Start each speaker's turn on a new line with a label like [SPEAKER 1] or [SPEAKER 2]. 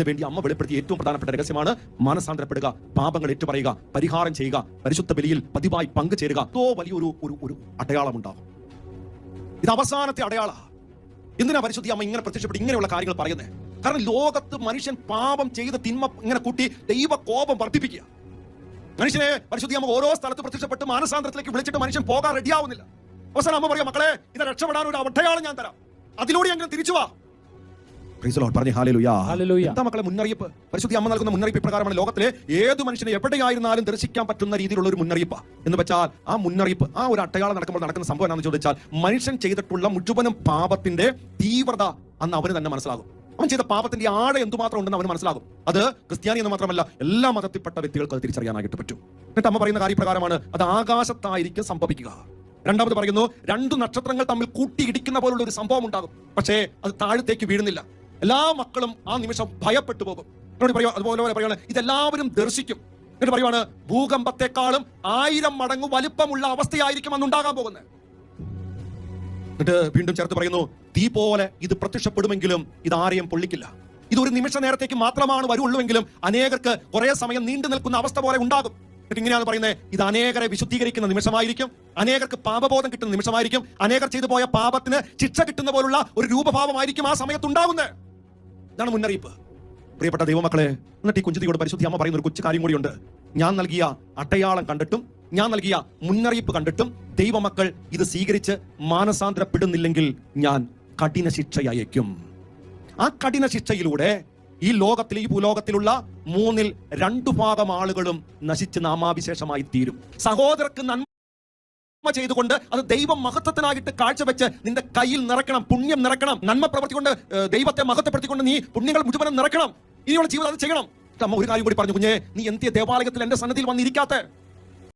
[SPEAKER 1] വേണ്ടി അമ്മ വെളിപ്പെടുത്തിയ ഏറ്റവും പ്രധാനപ്പെട്ട രഹസ്യമാണ് മാനസാന്തരപ്പെടുക, പാപങ്ങൾ ഏറ്റുപറയുക, പരിഹാരം ചെയ്യുക, പരിശുദ്ധ ബലിയിൽ പതിവായി പങ്കുചേരുക. വലിയൊരു ഒരു അടയാളമുണ്ടാകും. ഇത് അവസാനത്തെ അടയാള. എന്തിനാ പരിശുദ്ധി അമ്മ ഇങ്ങനെ പ്രത്യക്ഷപ്പെട്ട് ഇങ്ങനെയുള്ള കാര്യങ്ങൾ പറയുന്നത്? കാരണം ലോകത്ത് മനുഷ്യൻ പാപം ചെയ്ത് തിന്മ ഇങ്ങനെ കൂട്ടി ദൈവ കോപം വർദ്ധിപ്പിക്കുക. മനുഷ്യനെ പരിശുദ്ധി അമ്മ ഓരോ സ്ഥലത്ത് പ്രത്യക്ഷപ്പെട്ട് മാനസാന്തരത്തിലേക്ക് വിളിച്ചിട്ട് മനുഷ്യൻ പോകാൻ റെഡിയാവുന്നില്ല. അവസാനം അമ്മ പറയാം, മക്കളെ, ഇത് രക്ഷപ്പെടാൻ ഒരു അടയാളം ഞാൻ തരാം, അതിലൂടെ അങ്ങനെ തിരിച്ചു വാ. എന്താ മക്കളെ മുന്നറിയിപ്പ്? പരിശുദ്ധി അമ്മ നൽകുന്ന മുന്നറിയിപ്പ് പ്രകാരമാണ് ലോകത്തിലെ ഏത് മനുഷ്യനെ എവിടെയായിരുന്നാലും ദർശിക്കാൻ പറ്റുന്ന രീതിയിലുള്ള ഒരു മുന്നറിയിപ്പ്. എന്ന് വെച്ചാൽ ആ മുന്നറിയിപ്പ്, ആ ഒരു അടയാളം നടക്കുമ്പോൾ നടക്കുന്ന സംഭവം എന്താണെന്ന് ചോദിച്ചാൽ, മനുഷ്യൻ ചെയ്തിട്ടുള്ള മുഴുവനും പാപത്തിന്റെ തീവ്രത അന്ന് അവന് തന്നെ മനസ്സിലാകും. അവൻ ചെയ്ത പാപത്തിന്റെ ആഴം എന്തുമാത്രം ഉണ്ടെന്ന് അവന് മനസ്സിലാകും. അത് ക്രിസ്ത്യാനി എന്ന് മാത്രമല്ല, എല്ലാ മതത്തിൽപ്പെട്ട വ്യക്തികൾക്ക് അത് തിരിച്ചറിയാനായിട്ട് പറ്റും. എന്നിട്ട് അമ്മ പറയുന്ന കാര്യപ്രകാരമാണ് അത് ആകാശത്തായിരിക്കും സംഭവിക്കുക. രണ്ടാമത് പറയുന്നു, 2 നക്ഷത്രങ്ങൾ തമ്മിൽ കൂട്ടിയിടിക്കുന്ന പോലുള്ള ഒരു സംഭവം ഉണ്ടാകും. പക്ഷേ അത് താഴത്തേക്ക് വീഴുന്നില്ല. എല്ലാ മക്കളും ആ നിമിഷം ഭയപ്പെട്ടു പോകും. അതുപോലെ പറയുകയാണ്, ഇതെല്ലാവരും ദർശിക്കും. എന്നിട്ട് പറയുവാണ്, ഭൂകമ്പത്തെക്കാളും 1000 മടങ്ങ് വലുപ്പമുള്ള അവസ്ഥയായിരിക്കും അന്നുണ്ടാകാൻ പോകുന്നത്. എന്നിട്ട് വീണ്ടും ചേർത്ത് പറയുന്നു, തീ പോലെ ഇത് പ്രത്യക്ഷപ്പെടുമെങ്കിലും ഇത് ആരെയും പൊള്ളിക്കില്ല. ഇതൊരു നിമിഷ നേരത്തേക്ക് മാത്രമാണ് വരുള്ളൂവെങ്കിലും അനേകർക്ക് കുറെ സമയം നീണ്ടു നിൽക്കുന്ന അവസ്ഥ പോലെ ഉണ്ടാകും. എന്നിട്ട് ഇങ്ങനെയാണ് പറയുന്നത്, ഇത് അനേകരെ വിശുദ്ധീകരിക്കുന്ന നിമിഷമായിരിക്കും, അനേകർക്ക് പാപബോധം കിട്ടുന്ന നിമിഷമായിരിക്കും, അനേകർ ചെയ്തു പോയ പാപത്തിന് ശിക്ഷ കിട്ടുന്ന പോലുള്ള ഒരു രൂപഭാവമായിരിക്കും ആ സമയത്ത് ഉണ്ടാകുന്നത്. ഇതാണ് മുന്നറിയിപ്പ്. പ്രിയപ്പെട്ട ദൈവമക്കളെ, എന്നിട്ട് ഈ കുഞ്ചിതിയോട് പരിശുദ്ധി അമ്മ പറയുന്ന ഒരു കൊച്ചു കാര്യം കൂടിയുണ്ട്. ഞാൻ നൽകിയ അടയാളം കണ്ടിട്ടും ഞാൻ നൽകിയ മുന്നറിയിപ്പ് കണ്ടിട്ടും ദൈവമക്കൾ ഇത് സ്വീകരിച്ച് മാനസാന്തരപ്പെടുന്നില്ലെങ്കിൽ ഞാൻ കഠിന ശിക്ഷ അയക്കും. ആ കഠിന ശിക്ഷയിലൂടെ ഈ ലോകത്തിൽ, ഈ ഭൂലോകത്തിലുള്ള 3ൽ 2 ഭാഗം ആളുകളും നശിച്ച് നാമാവിശേഷമായി തീരും. സഹോദരർക്ക് നന്മ ചെയ്തുകൊണ്ട് അത് ദൈവം മഹത്വത്തിനായിട്ട് കാഴ്ചവെച്ച് നിന്റെ കയ്യിൽ നിറക്കണം, പുണ്യം നിറക്കണം. നന്മ പ്രവർത്തി കൊണ്ട് ദൈവത്തെ മഹത്വപ്പെടുത്തിക്കൊണ്ട് നീ പുണ്യങ്ങൾ മുഴുവനും നിറക്കണം. ഇനിയുള്ള ജീവിതം അത് ചെയ്യണം. അമ്മ ഒരു കാര്യം കൂടി പറഞ്ഞു, കുഞ്ഞെ, നീ എന്തിയ ദേവാലയത്തിൽ എന്റെ സന്നിധിയിൽ വന്നിരിക്കാത്ത?